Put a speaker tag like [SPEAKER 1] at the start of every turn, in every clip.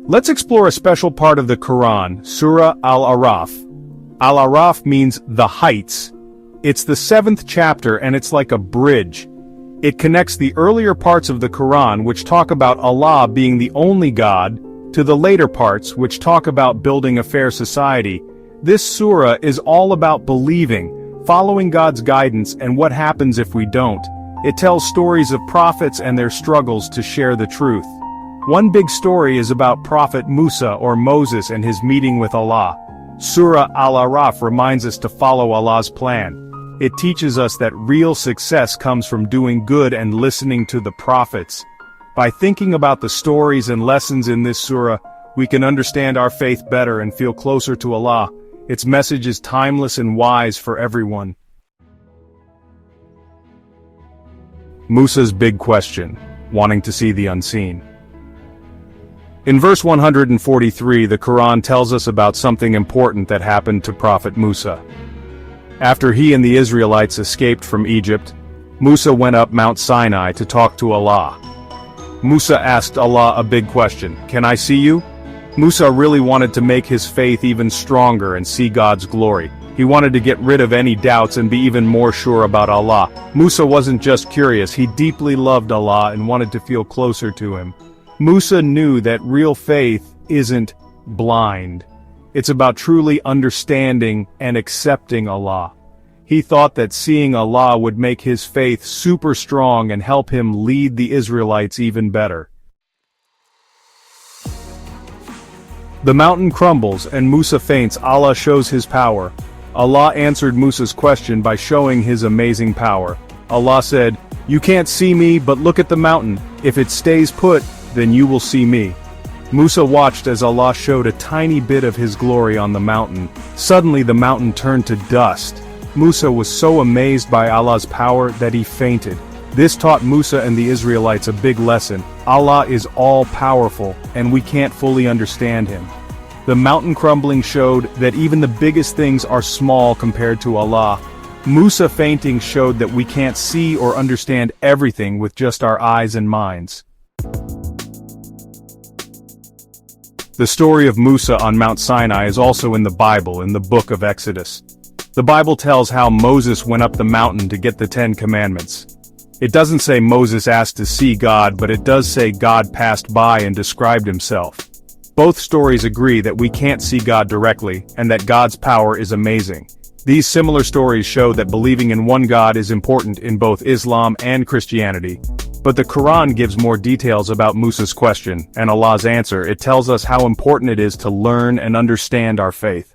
[SPEAKER 1] Let's explore a special part of the Quran, Surah Al-Araf. Al-Araf means the heights. It's the 7th chapter and it's like a bridge. It connects the earlier parts of the Quran which talk about Allah being the only God, to the later parts which talk about building a fair society. This surah is all about believing, following God's guidance and what happens if we don't. It tells stories of prophets and their struggles to share the truth. One big story is about Prophet Musa or Moses and his meeting with Allah. Surah Al-Araf reminds us to follow Allah's plan. It teaches us that real success comes from doing good and listening to the prophets. By thinking about the stories and lessons in this surah, we can understand our faith better and feel closer to Allah. Its message is timeless and wise for everyone. Musa's big question, wanting to see the unseen. In verse 143, the Quran tells us about something important that happened to Prophet Musa. After he and the Israelites escaped from Egypt, Musa went up Mount Sinai to talk to Allah. Musa asked Allah a big question, "Can I see you?" Musa really wanted to make his faith even stronger and see God's glory. He wanted to get rid of any doubts and be even more sure about Allah. Musa wasn't just curious, he deeply loved Allah and wanted to feel closer to him. Musa knew that real faith isn't blind. It's about truly understanding and accepting Allah. He thought that seeing Allah would make his faith super strong and help him lead the Israelites even better. The mountain crumbles and Musa faints. Allah shows his power. Allah answered Musa's question by showing his amazing power. Allah said, "You can't see me, but look at the mountain. If it stays put, then you will see me." Musa watched as Allah showed a tiny bit of his glory on the mountain. Suddenly the mountain turned to dust. Musa was so amazed by Allah's power that he fainted. This taught Musa and the Israelites a big lesson. Allah is all-powerful, and we can't fully understand him. The mountain crumbling showed that even the biggest things are small compared to Allah. Musa fainting showed that we can't see or understand everything with just our eyes and minds. The story of Musa on Mount Sinai is also in the Bible, in the book of Exodus. The Bible tells how Moses went up the mountain to get the 10 Commandments. It doesn't say Moses asked to see God, but it does say God passed by and described himself. Both stories agree that we can't see God directly, and that God's power is amazing. These similar stories show that believing in one God is important in both Islam and Christianity. But the Quran gives more details about Musa's question, and Allah's answer. It tells us how important it is to learn and understand our faith.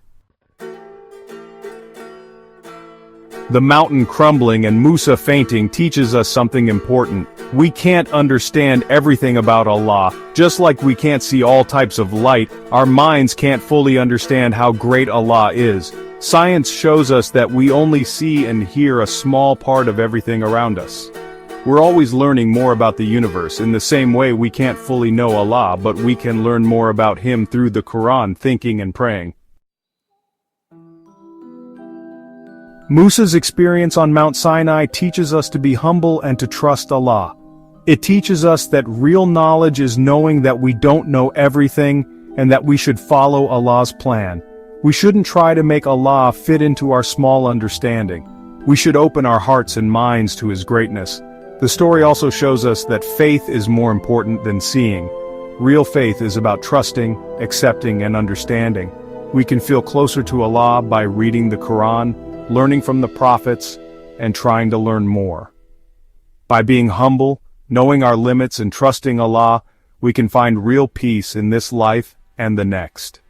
[SPEAKER 1] The mountain crumbling and Musa fainting teaches us something important. We can't understand everything about Allah. Just like we can't see all types of light, our minds can't fully understand how great Allah is. Science shows us that we only see and hear a small part of everything around us. We're always learning more about the universe. In the same way we can't fully know Allah, but we can learn more about Him through the Quran, thinking and praying. Musa's experience on Mount Sinai teaches us to be humble and to trust Allah. It teaches us that real knowledge is knowing that we don't know everything, and that we should follow Allah's plan. We shouldn't try to make Allah fit into our small understanding. We should open our hearts and minds to His greatness. The story also shows us that faith is more important than seeing. Real faith is about trusting, accepting, and understanding. We can feel closer to Allah by reading the Quran, learning from the prophets, and trying to learn more. By being humble, knowing our limits, and trusting Allah, we can find real peace in this life and the next.